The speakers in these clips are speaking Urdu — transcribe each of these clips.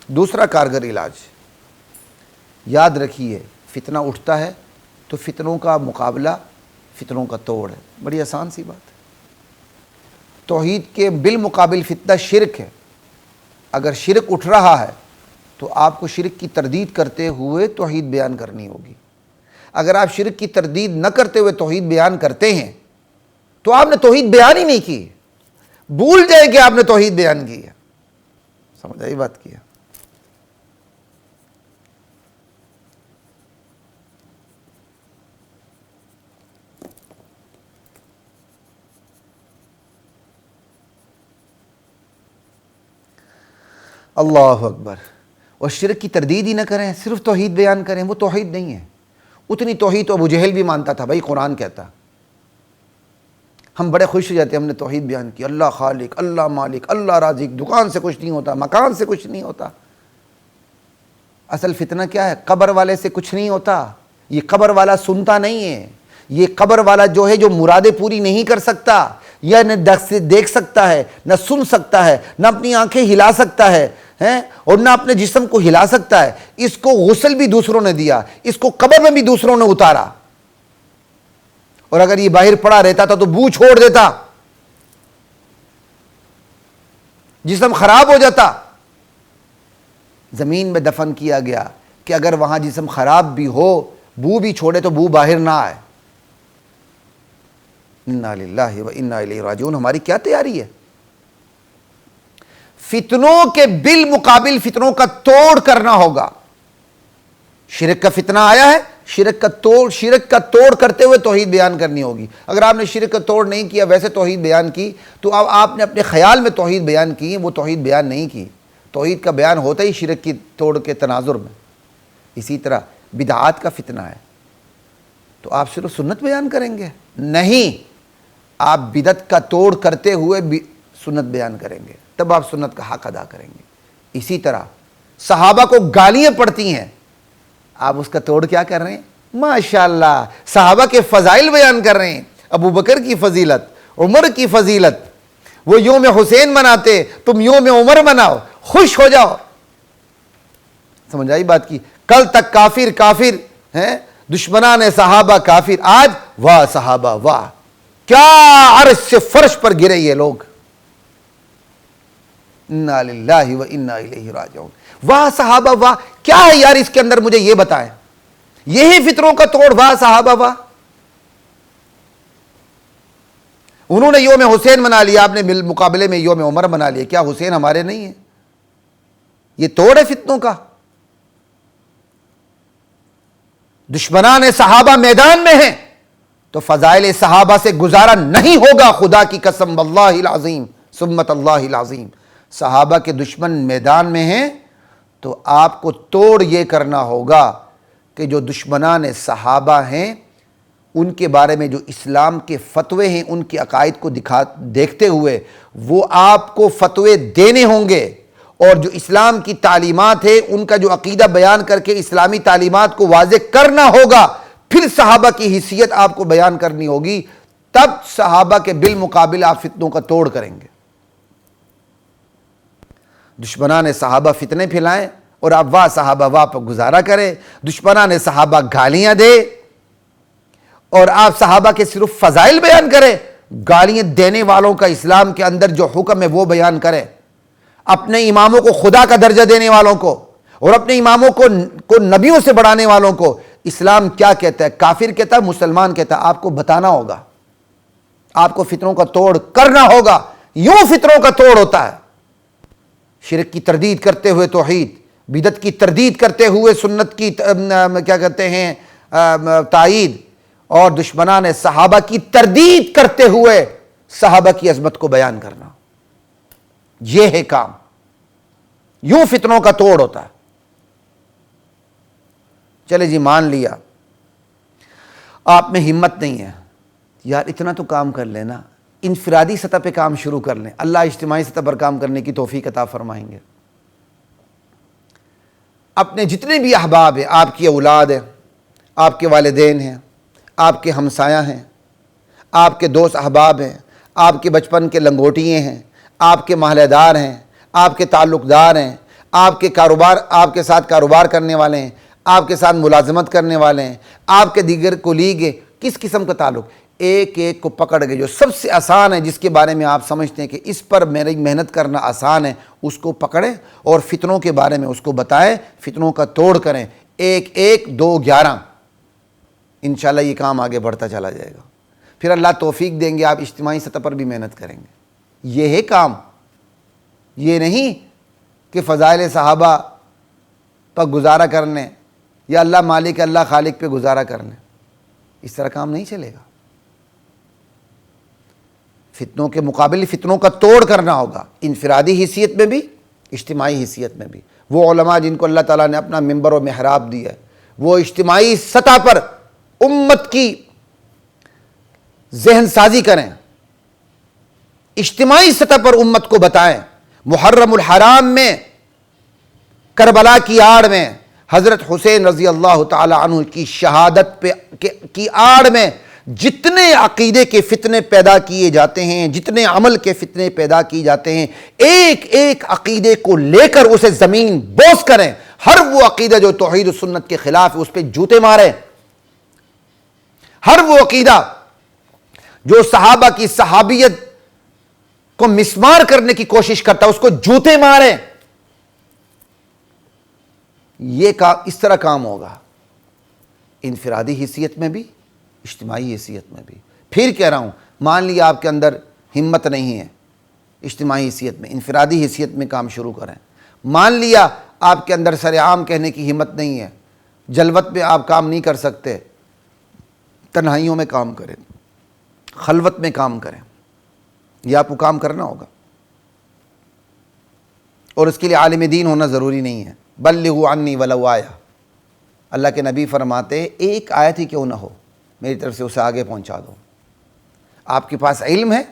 دوسرا کارگر علاج، یاد رکھیے فتنہ اٹھتا ہے تو فتنوں کا مقابلہ فتنوں کا توڑ ہے. بڑی آسان سی بات ہے. توحید کے بالمقابل فتنہ شرک ہے. اگر شرک اٹھ رہا ہے تو آپ کو شرک کی تردید کرتے ہوئے توحید بیان کرنی ہوگی. اگر آپ شرک کی تردید نہ کرتے ہوئے توحید بیان کرتے ہیں تو آپ نے توحید بیان ہی نہیں کی. بھول جائے کہ آپ نے توحید بیان کی ہے. سمجھ آئی بات کی ہے؟ اللہ اکبر. اور شرک کی تردید ہی نہ کریں، صرف توحید بیان کریں، وہ توحید نہیں ہے. اتنی توحید تو ابو جہل بھی مانتا تھا. بھائی قرآن کہتا. ہم بڑے خوش ہو جاتے ہیں ہم نے توحید بیان کی. اللہ خالق، اللہ مالک، اللہ رازق، دکان سے کچھ نہیں ہوتا، مکان سے کچھ نہیں ہوتا. اصل فتنہ کیا ہے؟ قبر والے سے کچھ نہیں ہوتا. یہ قبر والا سنتا نہیں ہے. یہ قبر والا جو ہے جو مرادیں پوری نہیں کر سکتا، یا نہ دیکھ سکتا ہے، نہ سن سکتا ہے، نہ اپنی آنکھیں ہلا سکتا ہے اور نہ اپنے جسم کو ہلا سکتا ہے. اس کو غسل بھی دوسروں نے دیا، اس کو قبر میں بھی دوسروں نے اتارا. اور اگر یہ باہر پڑا رہتا تھا تو بو چھوڑ دیتا، جسم خراب ہو جاتا. زمین میں دفن کیا گیا کہ اگر وہاں جسم خراب بھی ہو، بو بھی چھوڑے تو بو باہر نہ آئے. انا للہ و انا الیہ راجعون. ہماری کیا تیاری ہے؟ فتنوں کے بالمقابل فتنوں کا توڑ کرنا ہوگا. شرک کا فتنہ آیا ہے، شرک کا توڑ کرتے ہوئے توحید بیان کرنی ہوگی. اگر آپ نے شرک کا توڑ نہیں کیا، ویسے توحید بیان کی، تو اب آپ نے اپنے خیال میں توحید بیان کی، وہ توحید بیان نہیں کی. توحید کا بیان ہوتا ہی شرک کی توڑ کے تناظر میں. اسی طرح بدعات کا فتنہ ہے تو آپ صرف سنت بیان کریں گے؟ نہیں، آپ بدعت کا توڑ کرتے ہوئے سنت بیان کریں گے، تب آپ سنت کا حق ادا کریں گے. اسی طرح صحابہ کو گالیاں پڑتی ہیں، آپ اس کا توڑ کیا کر رہے ہیں؟ ماشاءاللہ صحابہ کے فضائل بیان کر رہے ہیں. ابو بکر کی فضیلت، عمر کی فضیلت. وہ یوم حسین مناتے، تم یوم عمر مناؤ، خوش ہو جاؤ. سمجھ آئی بات کی؟ کل تک کافر کافر ہیں، دشمنان صحابہ کافر، آج واہ صحابہ واہ، کیا عرش سے فرش پر گرے یہ لوگ. انا للہ و انا الیہ راجعون. واہ صحابہ واہ، کیا ہے یار اس کے اندر؟ مجھے یہ بتائیں. یہی فطروں کا توڑ، واہ صحابہ واہ. انہوں نے یوم حسین منا لیا، آپ نے مقابلے میں یوم عمر منا لیا. کیا حسین ہمارے نہیں ہیں؟ یہ توڑ ہے فتنوں کا. دشمنان صحابہ میدان میں ہیں تو فضائل صحابہ سے گزارا نہیں ہوگا. خدا کی قسم، واللہ العظیم سمت اللہ العظیم. صحابہ کے دشمن میدان میں ہیں تو آپ کو توڑ یہ کرنا ہوگا کہ جو دشمنان صحابہ ہیں ان کے بارے میں جو اسلام کے فتوے ہیں، ان کے عقائد کو دیکھتے ہوئے وہ آپ کو فتوے دینے ہوں گے. اور جو اسلام کی تعلیمات ہے ان کا جو عقیدہ بیان کر کے اسلامی تعلیمات کو واضح کرنا ہوگا. پھر صحابہ کی حیثیت آپ کو بیان کرنی ہوگی. تب صحابہ کے بالمقابل آپ فتنوں کا توڑ کریں گے. دشمنان صحابہ فتنے پھیلائیں اور آپ واہ صحابہ واہ پر گزارا کریں. دشمنان صحابہ گالیاں دے اور آپ صحابہ کے صرف فضائل بیان کریں. گالیاں دینے والوں کا اسلام کے اندر جو حکم ہے وہ بیان کریں. اپنے اماموں کو خدا کا درجہ دینے والوں کو اور اپنے اماموں کو نبیوں سے بڑھانے والوں کو اسلام کیا کہتا ہے، کافر کہتا ہے، مسلمان کہتا ہے، آپ کو بتانا ہوگا. آپ کو فتنوں کا توڑ کرنا ہوگا. یوں فتنوں کا توڑ ہوتا ہے. شرک کی تردید کرتے ہوئے توحید، بدعت کی تردید کرتے ہوئے سنت کی کیا کہتے ہیں تائید، اور دشمنان صحابہ کی تردید کرتے ہوئے صحابہ کی عظمت کو بیان کرنا. یہ ہے کام. یوں فتنوں کا توڑ ہوتا ہے. چلے جی مان لیا آپ میں ہمت نہیں ہے، یار اتنا تو کام کر لینا. انفرادی سطح پہ کام شروع کر لیں، اللہ اجتماعی سطح پر کام کرنے کی توفیق عطا فرمائیں گے. اپنے جتنے بھی احباب ہیں، آپ کی اولاد ہیں، آپ کے والدین ہیں، آپ کے ہمسایہ ہیں، آپ کے دوست احباب ہیں، آپ کے بچپن کے لنگوٹیے ہیں، آپ کے محلے دار ہیں، آپ کے تعلق دار ہیں، آپ کے کاروبار، آپ کے ساتھ کاروبار کرنے والے ہیں، آپ کے ساتھ ملازمت کرنے والے ہیں، آپ کے دیگر کولیگ ہیں، کس قسم کا تعلق، ایک ایک کو پکڑ کے جو سب سے آسان ہے، جس کے بارے میں آپ سمجھتے ہیں کہ اس پر میری محنت کرنا آسان ہے، اس کو پکڑیں اور فتنوں کے بارے میں اس کو بتائیں، فتنوں کا توڑ کریں، 1 1 2 11، انشاءاللہ یہ کام آگے بڑھتا چلا جائے گا۔ پھر اللہ توفیق دیں گے، آپ اجتماعی سطح پر بھی محنت کریں گے۔ یہ ہے کام، یہ نہیں کہ فضائل صحابہ پر گزارا کرنے یا اللہ مالک اللہ خالق پہ گزارا کرنے، اس طرح کام نہیں چلے گا۔ فتنوں کے مقابل فتنوں کا توڑ کرنا ہوگا، انفرادی حیثیت میں بھی، اجتماعی حیثیت میں بھی۔ وہ علماء جن کو اللہ تعالیٰ نے اپنا منبر و محراب دیا ہے، وہ اجتماعی سطح پر امت کی ذہن سازی کریں، اجتماعی سطح پر امت کو بتائیں۔ محرم الحرام میں کربلا کی آڑ میں حضرت حسین رضی اللہ تعالی عنہ کی شہادت کی آڑ میں جتنے عقیدے کے فتنے پیدا کیے جاتے ہیں، جتنے عمل کے فتنے پیدا کیے جاتے ہیں، ایک ایک عقیدے کو لے کر اسے زمین بوس کریں۔ ہر وہ عقیدہ جو توحید و سنت کے خلاف ہے اس پہ جوتے ماریں، ہر وہ عقیدہ جو صحابہ کی صحابیت کو مسمار کرنے کی کوشش کرتا ہے اس کو جوتے ماریں۔ یہ اس طرح کام ہوگا، انفرادی حیثیت میں بھی، اجتماعی حیثیت میں بھی۔ پھر کہہ رہا ہوں، مان لیا آپ کے اندر ہمت نہیں ہے اجتماعی حیثیت میں، انفرادی حیثیت میں کام شروع کریں۔ مان لیا آپ کے اندر سر عام کہنے کی ہمت نہیں ہے، جلوت میں آپ کام نہیں کر سکتے، تنہائیوں میں کام کریں، خلوت میں کام کریں، یہ آپ کو کام کرنا ہوگا۔ اور اس کے لیے عالم دین ہونا ضروری نہیں ہے۔ بلغوا عنی ولو آیا، اللہ کے نبی فرماتے ہیں ایک آیت ہی کیوں نہ ہو میری طرف سے اسے آگے پہنچا دو۔ آپ کے پاس علم ہے،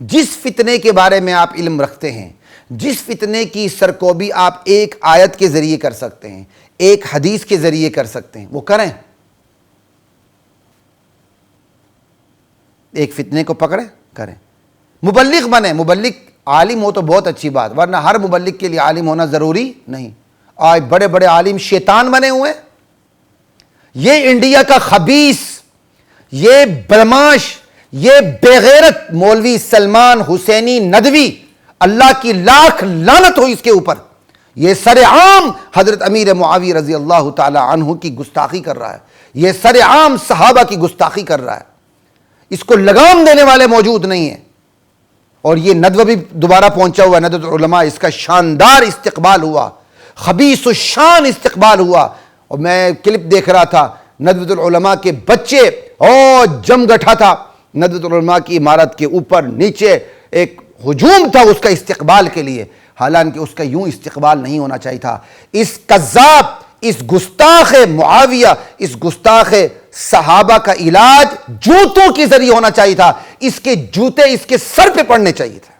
جس فتنے کے بارے میں آپ علم رکھتے ہیں، جس فتنے کی سرکوبی آپ ایک آیت کے ذریعے کر سکتے ہیں، ایک حدیث کے ذریعے کر سکتے ہیں، وہ کریں۔ ایک فتنے کو پکڑیں، کریں۔ مبلغ بنیں، مبلغ عالم ہو تو بہت اچھی بات، ورنہ ہر مبلغ کے لیے عالم ہونا ضروری نہیں۔ آج بڑے بڑے عالم شیطان بنے ہوئے ہیں۔ یہ انڈیا کا خبیث، یہ بدماش، یہ بے غیرت مولوی سلمان حسینی ندوی، اللہ کی لاکھ لعنت ہو اس کے اوپر، یہ سر عام حضرت امیر معاویہ رضی اللہ تعالی عنہ کی گستاخی کر رہا ہے، یہ سر عام صحابہ کی گستاخی کر رہا ہے، اس کو لگام دینے والے موجود نہیں ہیں۔ اور یہ ندوہ بھی دوبارہ پہنچا ہوا، ندوۃ العلماء، اس کا شاندار استقبال ہوا، خبیث الشان استقبال ہوا۔ اور میں کلپ دیکھ رہا تھا، ندوۃ العلماء کے بچے اور جم گٹھا تھا ندوۃ العلماء کی عمارت کے اوپر نیچے، ایک ہجوم تھا اس کا استقبال کے لیے، حالانکہ اس کا یوں استقبال نہیں ہونا چاہیے تھا۔ اس کذاب، اس گستاخ معاویہ، اس گستاخ صحابہ کا علاج جوتوں کے ذریعے ہونا چاہیے تھا، اس کے جوتے اس کے سر پہ پڑنے چاہیے تھے،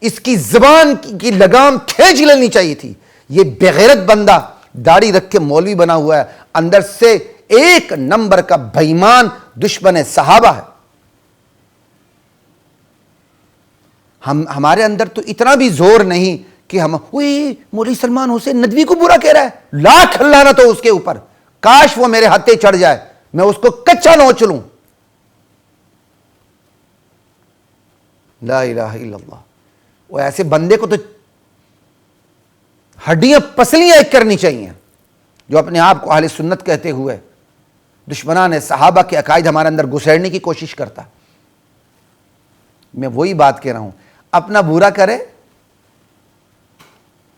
اس کی زبان کی لگام کھینچ لینی چاہیے تھی۔ یہ بغیرت بندہ داڑھی رکھ کے مولوی بنا ہوا ہے، اندر سے ایک نمبر کا بے ایمان دشمن صحابہ ہے۔ ہمارے اندر تو اتنا بھی زور نہیں کہ ہم مولوی سلمان حسین ندوی کو برا کہہ رہا ہے، لاکھ لعنت ہو اس کے اوپر، کاش وہ میرے ہاتھے چڑھ جائے، میں اس کو کچا نوچ لوں۔ لا الہ الا اللہ۔ وہ ایسے بندے کو تو ہڈیاں پسلیاں ایک کرنی چاہیے، جو اپنے آپ کو اہل سنت کہتے ہوئے دشمنان صحابہ کے عقائد ہمارے اندر گھسیڑنے کی کوشش کرتا۔ میں وہی بات کہہ رہا ہوں، اپنا برا کرے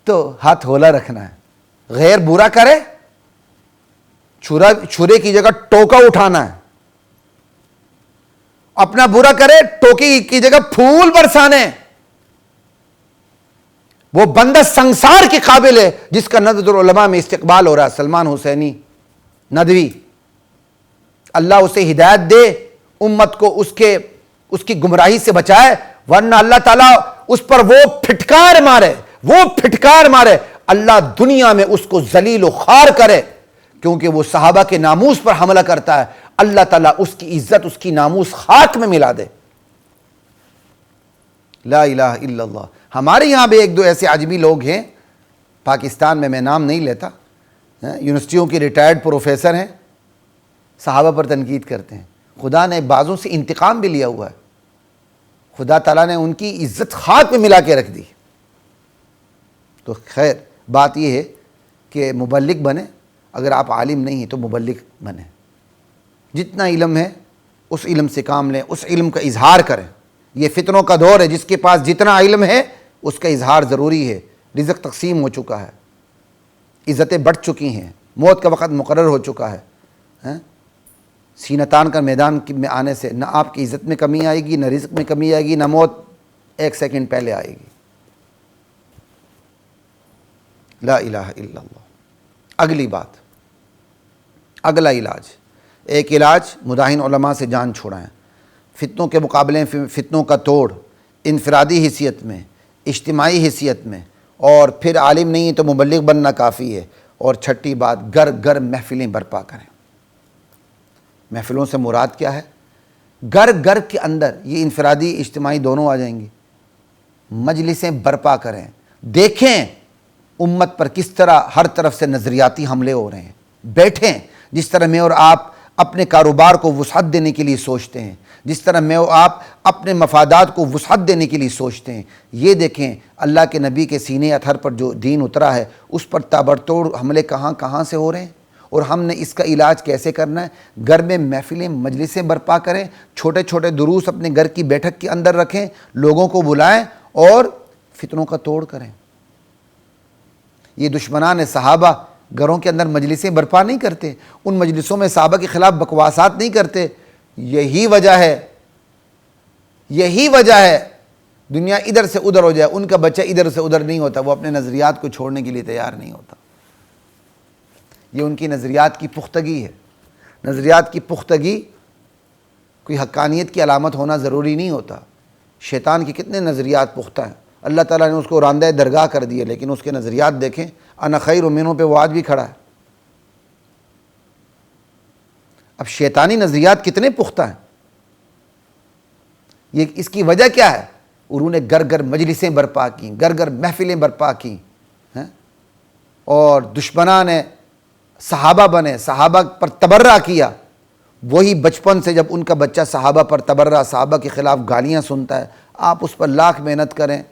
تو ہاتھ ہولا رکھنا ہے، غیر برا کرے چھرے کی جگہ ٹوکا اٹھانا ہے، اپنا برا کرے ٹوکی کی جگہ پھول برسانے۔ وہ بندہ سنسار کے قابل ہے جس کا ندوۃ العلماء میں استقبال ہو رہا ہے، سلمان حسینی ندوی۔ اللہ اسے ہدایت دے، امت کو اس کی گمراہی سے بچائے، ورنہ اللہ تعالیٰ اس پر وہ پھٹکار مارے، اللہ دنیا میں اس کو ذلیل و خوار کرے، کیونکہ وہ صحابہ کے ناموس پر حملہ کرتا ہے، اللہ تعالیٰ اس کی عزت، اس کی ناموس خاک میں ملا دے۔ لا الہ الا اللہ۔ ہمارے یہاں بھی ایک دو ایسے عجمی لوگ ہیں پاکستان میں نام نہیں لیتا، یونیورسٹیوں کے ریٹائرڈ پروفیسر ہیں، صحابہ پر تنقید کرتے ہیں۔ خدا نے بعضوں سے انتقام بھی لیا ہوا ہے، خدا تعالیٰ نے ان کی عزت خاک میں ملا کے رکھ دی۔ تو خیر بات یہ ہے کہ مبلغ بنے، اگر آپ عالم نہیں ہیں تو مبلغ بنیں، جتنا علم ہے اس علم سے کام لیں، اس علم کا اظہار کریں۔ یہ فتنوں کا دور ہے، جس کے پاس جتنا علم ہے اس کا اظہار ضروری ہے۔ رزق تقسیم ہو چکا ہے، عزتیں بڑھ چکی ہیں، موت کا وقت مقرر ہو چکا ہے۔ سینہ تان کا میدان میں آنے سے نہ آپ کی عزت میں کمی آئے گی، نہ رزق میں کمی آئے گی، نہ موت ایک سیکنڈ پہلے آئے گی۔ لا الہ الا اللہ۔ اگلی بات، اگلا علاج، ایک علاج مداہن علماء سے جان چھوڑائیں، فتنوں کے مقابلے میں فتنوں کا توڑ، انفرادی حیثیت میں، اجتماعی حیثیت میں، اور پھر عالم نہیں تو مبلغ بننا کافی ہے۔ اور چھٹی بات، گھر گھر محفلیں برپا کریں۔ محفلوں سے مراد کیا ہے؟ گھر گھر کے اندر، یہ انفرادی اجتماعی دونوں آ جائیں گی، مجلسیں برپا کریں۔ دیکھیں امت پر کس طرح ہر طرف سے نظریاتی حملے ہو رہے ہیں، بیٹھیں، جس طرح میں اور آپ اپنے کاروبار کو وسعت دینے کے لیے سوچتے ہیں، جس طرح میں اور آپ اپنے مفادات کو وسعت دینے کے لیے سوچتے ہیں، یہ دیکھیں اللہ کے نبی کے سینے اطہر پر جو دین اترا ہے اس پر تابڑتوڑ حملے کہاں کہاں سے ہو رہے ہیں، اور ہم نے اس کا علاج کیسے کرنا ہے۔ گھر میں محفلیں مجلسیں برپا کریں، چھوٹے چھوٹے دروس اپنے گھر کی بیٹھک کے اندر رکھیں، لوگوں کو بلائیں اور فتنوں کا توڑ کریں۔ یہ دشمنان صحابہ گھروں کے اندر مجلسیں برپا نہیں کرتے، ان مجلسوں میں صحابہ کے خلاف بکواسات نہیں کرتے۔ یہی وجہ ہے دنیا ادھر سے ادھر ہو جائے، ان کا بچہ ادھر سے ادھر نہیں ہوتا، وہ اپنے نظریات کو چھوڑنے کے لیے تیار نہیں ہوتا۔ یہ ان کی نظریات کی پختگی ہے۔ نظریات کی پختگی کوئی حقانیت کی علامت ہونا ضروری نہیں ہوتا۔ شیطان کے کتنے نظریات پختہ ہیں، اللہ تعالیٰ نے اس کو راندہ درگاہ کر دیے، لیکن اس کے نظریات دیکھیں، انا خیر منہ پہ وہ آج بھی کھڑا ہے۔ اب شیطانی نظریات کتنے پختہ ہیں، یہ اس کی وجہ کیا ہے؟ انہوں نے گھر گھر مجلسیں برپا کی، گھر گھر محفلیں برپا کی، اور دشمنان صحابہ بنے، صحابہ پر تبرہ کیا۔ وہی بچپن سے جب ان کا بچہ صحابہ پر تبرہ، صحابہ کے خلاف گالیاں سنتا ہے، آپ اس پر لاکھ محنت کریں،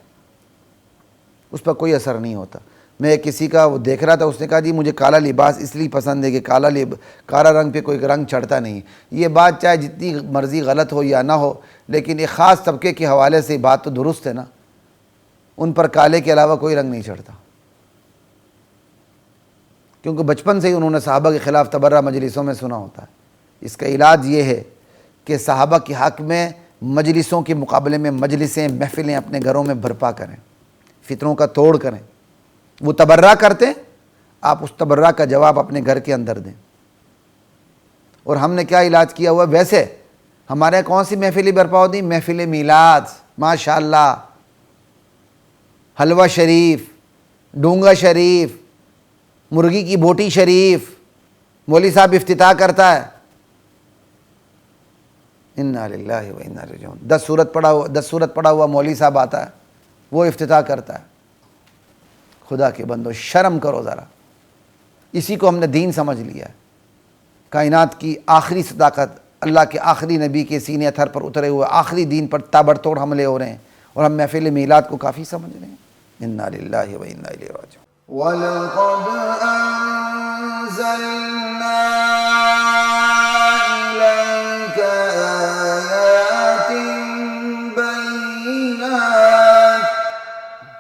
اس پر کوئی اثر نہیں ہوتا۔ میں کسی کا وہ دیکھ رہا تھا، اس نے کہا جی مجھے کالا لباس اس لیے پسند ہے کہ کالا رنگ پہ کوئی رنگ چڑھتا نہیں۔ یہ بات چاہے جتنی مرضی غلط ہو یا نہ ہو، لیکن ایک خاص طبقے کے حوالے سے بات تو درست ہے نا، ان پر کالے کے علاوہ کوئی رنگ نہیں چڑھتا، کیونکہ بچپن سے ہی انہوں نے صحابہ کے خلاف تبرہ مجلسوں میں سنا ہوتا ہے۔ اس کا علاج یہ ہے کہ صحابہ کے حق میں مجلسوں کے مقابلے میں مجلسیں، محفلیں اپنے گھروں میں برپا کریں، فتنوں کا توڑ کریں۔ وہ تبرہ کرتے ہیں، آپ اس تبرہ کا جواب اپنے گھر کے اندر دیں۔ اور ہم نے کیا علاج کیا ہوا؟ ویسے ہمارے کون سی محفلیں برپا ہوتی؟ محفل میلاد، ماشاءاللہ، حلوہ شریف، ڈونگا شریف، مرغی کی بوٹی شریف، مولوی صاحب افتتاح کرتا ہے، انا للہ و انا الیہ راجعون، 10 سورت پڑھا ہوا مولوی صاحب آتا ہے، وہ افتتاح کرتا ہے۔ خدا کے بندو شرم کرو ذرا، اسی کو ہم نے دین سمجھ لیا ہے۔ کائنات کی آخری صداقت، اللہ کے آخری نبی کے سینے اطہر پر اترے ہوئے آخری دین پر تابڑتوڑ حملے ہو رہے ہیں، اور ہم محفل میلاد کو کافی سمجھ رہے ہیں۔ انا للہ و انا الیہ راجعون۔ وَلَقَدْ أَنزَلْنَا